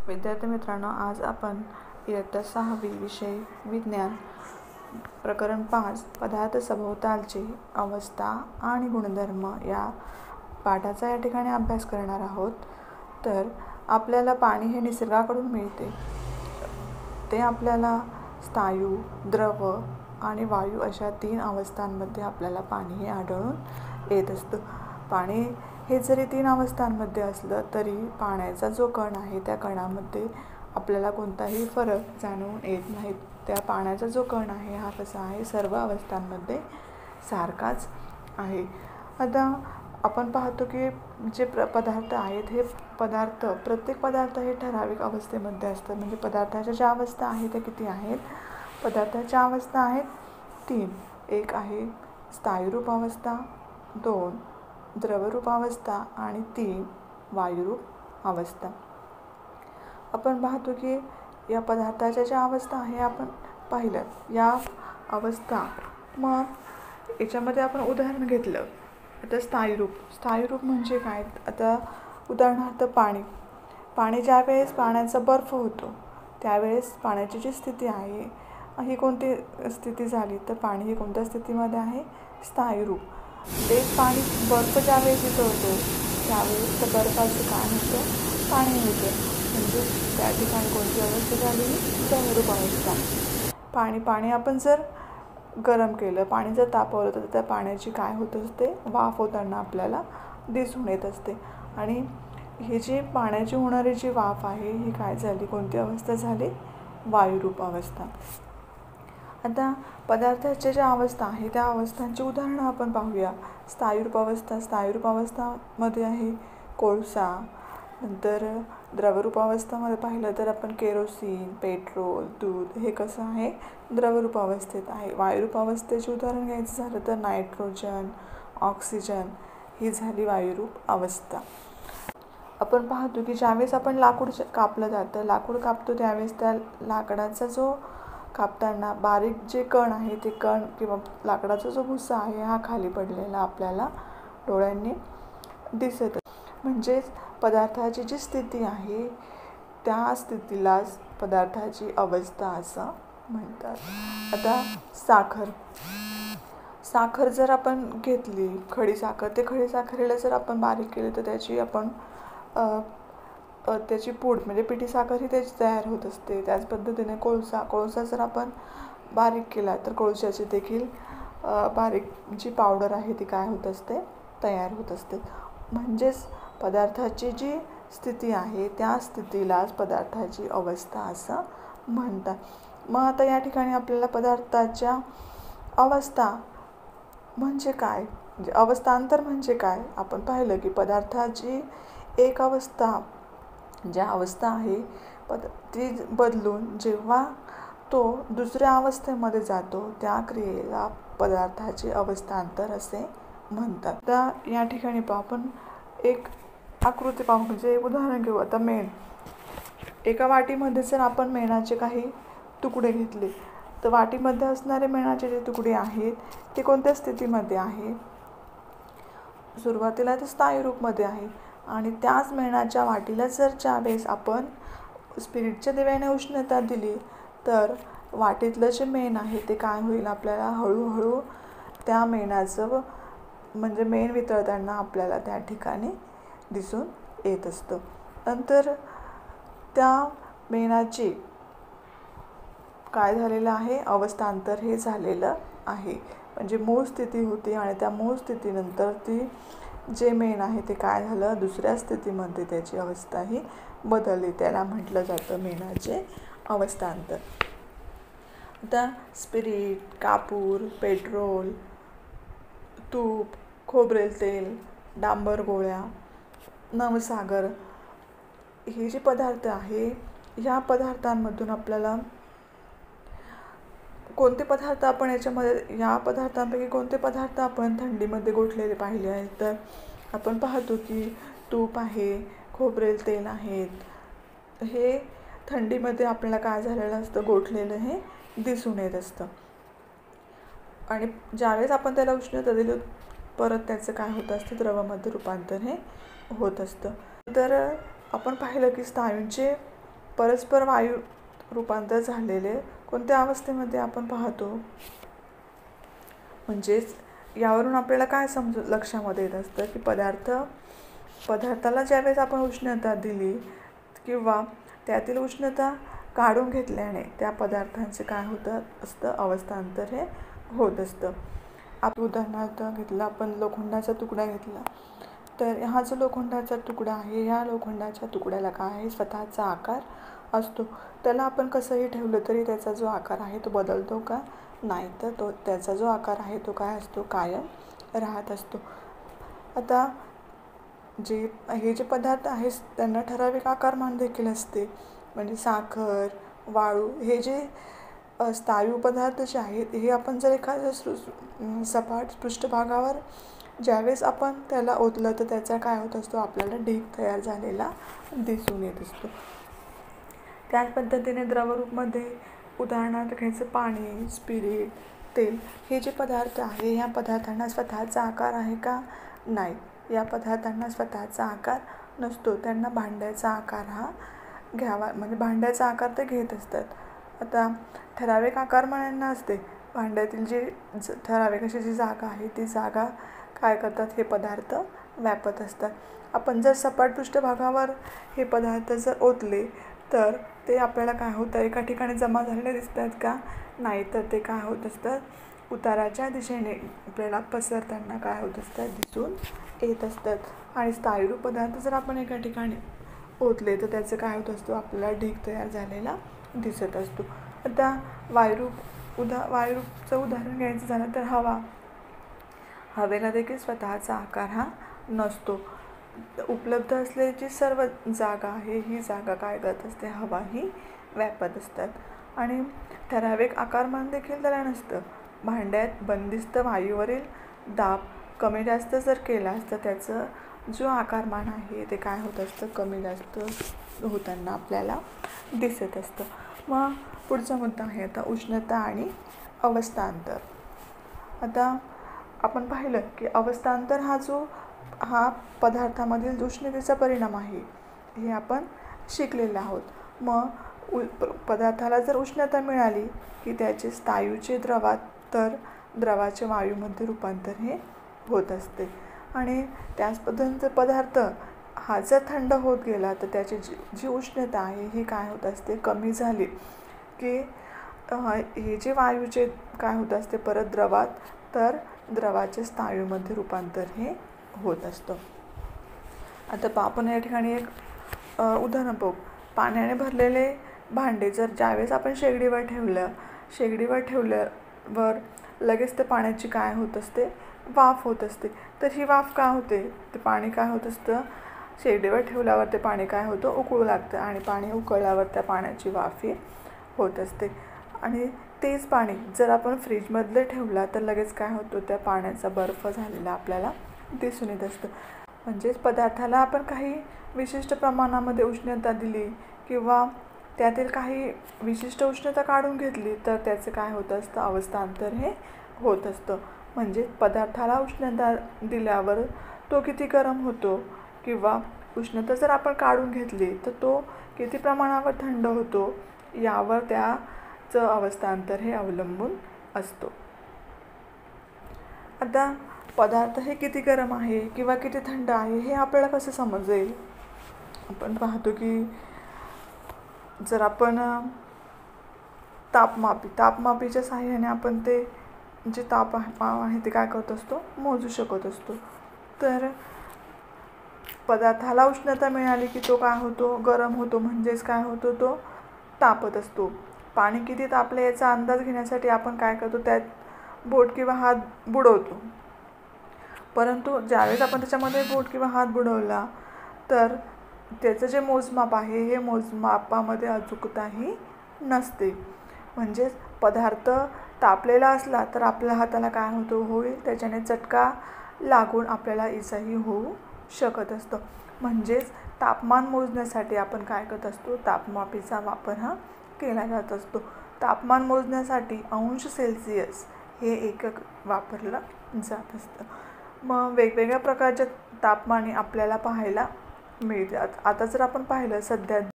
विद्यार्थी मित्रांनो, आज आपण इयत्ता 6वी विषय विज्ञान प्रकरण 5 पदार्थ सभोवतालची अवस्था आणि गुणधर्म या पाठाचा या ठिकाणी अभ्यास करणार आहोत. तर आपल्याला पाणी हे निसर्गाकडून मिळते. ते आपल्याला स्थायू, द्रव आणि वायू अशा 3 अवस्थांमध्ये आपल्याला पाणी हे आढळून येत असतं. पाणी हे जरी 3 अवस्थांमध्ये असलं तरी पाण्याचा जो कण आहे त्या कणामध्ये आपल्याला कोणताही फरक जाणवून येत नाही. त्या पाण्याचा जो कण आहे हा कसा आहे, सर्व अवस्थांमध्ये सारखाच आहे. आता आपण पाहतो की जे पदार्थ आहेत हे प्रत्येक पदार्थ हे ठराविक अवस्थेमध्ये असतात. म्हणजे पदार्थाच्या ज्या अवस्था आहेत त्या किती आहेत? पदार्थाच्या अवस्था आहेत 3. एक आहे स्थायूरूप अवस्था, 2 द्रवरूप अवस्था आणि 3 वायुरूप अवस्था. आपण पाहतो की या पदार्थाच्या ज्या अवस्था आहे आपण पाहिलं या अवस्था. मग याच्यामध्ये आपण उदाहरण घेतलं. आता स्थायूरूप म्हणजे काय? आता उदाहरणार्थ पाणी ज्यावेळेस पाण्याचा बर्फ होतो त्यावेळेस पाण्याची जी स्थिती आहे ही कोणती स्थिती झाली तर पाणी ही कोणत्या स्थितीमध्ये आहे? स्थायूरूप. ते पाणी बर्फ ज्यावेळेस वितळतो त्यावेळेस त्या बर्फाचं काय होतं? पाणी होतं. म्हणजे त्या ठिकाणी कोणती अवस्था झाली? द्रवरूप अवस्था. पाणी आपण जर गरम केलं, पाणी जर तापवलं तर त्या पाण्याची काय होत असते? वाफ होताना आपल्याला दिसून येत असते. आणि ही जी पाण्याची होणारी जी वाफ आहे ही काय झाली? कोणती अवस्था झाली? वायुरूप अवस्था. आता पदार्थाच्या ज्या अवस्था आहे त्या अवस्थांची उदाहरणं आपण पाहूया. स्थायूरूप अवस्थामध्ये आहे कोळसा. नंतर द्रवरूप अवस्थामध्ये पाहिलं तर आपण केरोसिन, पेट्रोल, दूध हे कसं आहे? द्रवरूप अवस्थेत आहे. वायुरूप अवस्थेचे उदाहरण घ्यायचं झालं तर नायट्रोजन, ऑक्सिजन ही झाली वायुरूप अवस्था. आपण पाहतो की ज्यावेळेस आपण लाकूड कापलं जातं, लाकूड कापतो त्यावेळेस त्या लाकडाचा जो कापताना बारीक जे कण आहे ते कण किंवा लाकडाचा जो भुसा आहे हा खाली पडलेला आपल्याला डोळ्यांनी दिसत. म्हणजेच पदार्थाची जी स्थिती आहे त्या स्थितीलाच पदार्थाची अवस्था असं म्हणतात. आता साखर जर आपण घेतली, खडी साखरेला जर आपण बारीक केली तर त्याची पूड म्हणजे पिठी साखर ही त्याची तयार होत असते. त्याच पद्धतीने कोळसा जर आपण बारीक केला तर कोळशाची देखील बारीक जी पावडर आहे ती काय होत असते? तयार होत असते. म्हणजेच पदार्थाची जी स्थिती आहे त्या स्थितीलाच पदार्थाची अवस्था असं म्हणतात. मग आता या ठिकाणी आपल्याला पदार्थाच्या अवस्था म्हणजे काय, म्हणजे अवस्थांतर म्हणजे काय आपण पाहिलं की पदार्थाची एक अवस्था ज्या अवस्था आहे ती बदलून जेव्हा तो दुसऱ्या अवस्थेमध्ये जातो त्या क्रियेला पदार्थाचे अवस्थांतर असे म्हणतात. तर या ठिकाणी आपण एक आकृती पाहू, म्हणजे उदाहरण घेऊ. आता मेण. एका वाटीमध्ये जर आपण मेणाचे काही तुकडे घेतले तर वाटीमध्ये असणारे मेणाचे जे तुकडे आहेत ते कोणत्या स्थितीमध्ये आहे? सुरुवातीला ते स्थायूरूपमध्ये आहे. आणि त्याच मेणाच्या वाटीला जर ज्यावेळेस आपण स्पिरिटच्या दिव्याने उष्णता दिली तर वाटीतलं जे मेण आहे ते काय होईल? आपल्याला हळूहळू त्या मेणाचं म्हणजे मेण वितळताना आपल्याला त्या ठिकाणी दिसून येत असतं. नंतर त्या मेणाची काय झालेलं आहे? अवस्थांतर हे झालेलं आहे. म्हणजे मूळ स्थिती होती आणि त्या मूळ स्थितीनंतर ती जे मेण आहे ते काय झालं? दुसऱ्या स्थितीमध्ये त्याची अवस्था ही बदलली. त्याला म्हटलं जातं मेणाचे अवस्थांतर. आता स्पिरिट, कापूर, पेट्रोल, तूप, खोबरेल तेल, डांबर गोळ्या, नवसागर हे जे पदार्थ आहे ह्या पदार्थांमधून आपल्याला कोणते पदार्थ आपण याच्यामध्ये या पदार्थांपैकी कोणते पदार्थ आपण थंडीमध्ये गोठलेले पाहिले आहेत? तर आपण पाहतो की तूप आहे, खोबरेल तेल आहेत. हे थंडीमध्ये आपल्याला काय झालेलं असतं? गोठलेलं हे दिसून येत असतं. आणि ज्यावेळेस आपण त्याला उष्णता दिली परत त्याचं काय होत असतं? द्रवामध्ये रूपांतर हे होत असतं. तर आपण पाहिलं की स्नायूंचे परस्पर वायू रूपांतर झालेले कोणत्या अवस्थेमध्ये आपण पाहतो? म्हणजेच यावरून आपल्याला काय लक्षामध्ये येत असतं की पदार्थाला ज्यावेळेस आपण उष्णता दिली किंवा त्यातील उष्णता काढून घेतल्याने त्या पदार्थांचे काय होतं असतं, अवस्थांतर हे होत असतं. आपण उदाहरणार्थ घेतलं, आपण लोखंडाचा तुकडा घेतला, तर हा जो लोखंडाचा तुकडा आहे, ह्या लोखंडाच्या तुकड्याला काय आहे, स्वतःचा आकार असतो. त्याला आपण कसंही ठेवलं तरी त्याचा जो आकार आहे तो बदलतो का? नाही, तर त्याचा जो आकार आहे तो काय असतो, कायम राहत असतो. आता हे जे पदार्थ आहेत त्यांना ठराविक आकारमान देखील असते. म्हणजे साखर, वाळू हे जे स्थायू पदार्थ जे आहेत हे आपण जर एखाद्या सपाट पृष्ठभागावर ज्यावेळेस आपण त्याला ओतलं तर त्याचा काय होत असतो, आपल्याला ढीग तयार झालेला दिसून येत असतो. त्याच पद्धतीने द्रवरूपमध्ये उदाहरणार्थ घ्यायचं पाणी, स्पिरिट, तेल हे जे पदार्थ आहे ह्या पदार्थांना स्वतःचा आकार आहे का? नाही, या पदार्थांना स्वतःचा आकार नसतो. त्यांना भांड्याचा आकार हा घ्यावा, म्हणजे भांड्याचा आकार ते घेत असतात. आता ठराविक आकारमानांना असते. भांड्यातील जी ठराविक अशी जी जागा आहे ती जागा काय करतात, हे पदार्थ व्यापत असतात. आपण जर सपाट पृष्ठभागावर हे पदार्थ जर ओतले तर ते आपल्याला काय होतं, एका ठिकाणी जमा झालेले दिसतात का? नाही, तर ते काय होत असतात, उताराच्या दिशेने आपल्याला पसरताना काय होत असतात, दिसून येत असतात. आणि स्थायू पदार्थ जर आपण एका ठिकाणी ओतले तर त्याचं काय होत असतो, आपल्याला ढीग तयार झालेला दिसत असतो. आता वायुरूपचं उदाहरण घ्यायचं झालं तर हवेला देखील स्वतःचा आकार हा नसतो. उपलब्ध असलेली सर्व जागा आहे ही जागा काय करत असते, हवा ही व्यापत असतात. आणि ठराविक आकारमान देखील त्याला नसतं. भांड्यात बंदिस्त वायूवरील दाब कमी जास्त जर केला तर त्याचं जो आकारमान आहे ते काय होत असतं, कमी जास्त होताना आपल्याला दिसत असतं. मग पुढचा मुद्दा आहे आता उष्णता आणि अवस्थांतर. आता आपण पाहिलं की अवस्थांतर हा पदार्थामधील उष्णतेचा परिणाम आहे हे आपण शिकलेलं आहोत. मग पदार्थाला जर उष्णता मिळाली की त्याचे स्थायूचे द्रवात तर द्रवाचे वायूमध्ये रूपांतर हे होत असते. आणि त्याच पद्धतीचा पदार्थ हा जर थंड होत गेला तर त्याची जी उष्णता आहे ही काय होत असते, कमी झाली की हे जे वायूचे काय होत असते परत द्रवात, तर द्रवाचे स्थायूमध्ये रूपांतर हे होत असतं. आता आपण या ठिकाणी एक उदाहरण पाहू. पाण्याने भरलेले भांडे जर ज्यावेळेस आपण शेगडीवर ठेवल्यावर लगेच ते पाण्याची काय होत असते, वाफ होत असते. तर ही वाफ काय होते, ते पाणी काय होत असतं, शेगडीवर ठेवल्यावर ते पाणी काय होतं, उकळू लागतं आणि पाणी उकळल्यावर त्या पाण्याची वाफ ही होत असते. आणि तेच पाणी जर आपण फ्रीजमधले ठेवला तर लगेच काय होतं, त्या पाण्याचा बर्फ झालेला आपल्याला दिसून येत असतं. म्हणजेच पदार्थाला आपण काही विशिष्ट प्रमाणामध्ये उष्णता दिली किंवा त्यातील काही विशिष्ट उष्णता काढून घेतली तर त्याचे काय होत असतं, अवस्थांतर हे होत असतं. म्हणजे पदार्थाला उष्णता दिल्यावर तो किती गरम होतो किंवा उष्णता जर आपण काढून घेतली तर तो किती प्रमाणावर थंड होतो यावर त्याचं अवस्थांतर हे अवलंबून असतो. आता पदार्थ हे किती गरम आहे किंवा किती थंड आहे हे आपल्याला कसं समजेल? आपण पाहतो की जर आपण तापमापीच्या सहाय्याने आपण ते जे ताप आहे ते काय करत असतो, मोजू शकत असतो. तर पदार्थाला उष्णता मिळाली की तो काय होतो, गरम होतो. म्हणजेच काय होतो, तो तापत असतो. पाणी किती तापले याचा अंदाज घेण्यासाठी आपण काय करतो, त्यात बोट किंवा हात बुडवतो. परंतु ज्यावेळेस आपण त्याच्यामध्ये बोट किंवा हात बुडवला तर त्याचं जे मोजमाप आहे हे मोजमापामध्ये अचूकताही नसते. म्हणजेच पदार्थ तापलेला असला तर आपल्या हाताला काय होईल, त्याच्याने चटका लागून आपल्याला इजाही होऊ शकत असतं. म्हणजेच तापमान मोजण्यासाठी आपण काय करत असतो, तापमापीचा वापर हा केला जात असतो. तापमान मोजण्यासाठी अंश सेल्सिअस हे एकक वापरलं जात असतं. मग वेगवेगळ्या प्रकारच्या तापमाने आपल्याला पाहायला मिळतात. आता जर आपण पाहिलं सध्या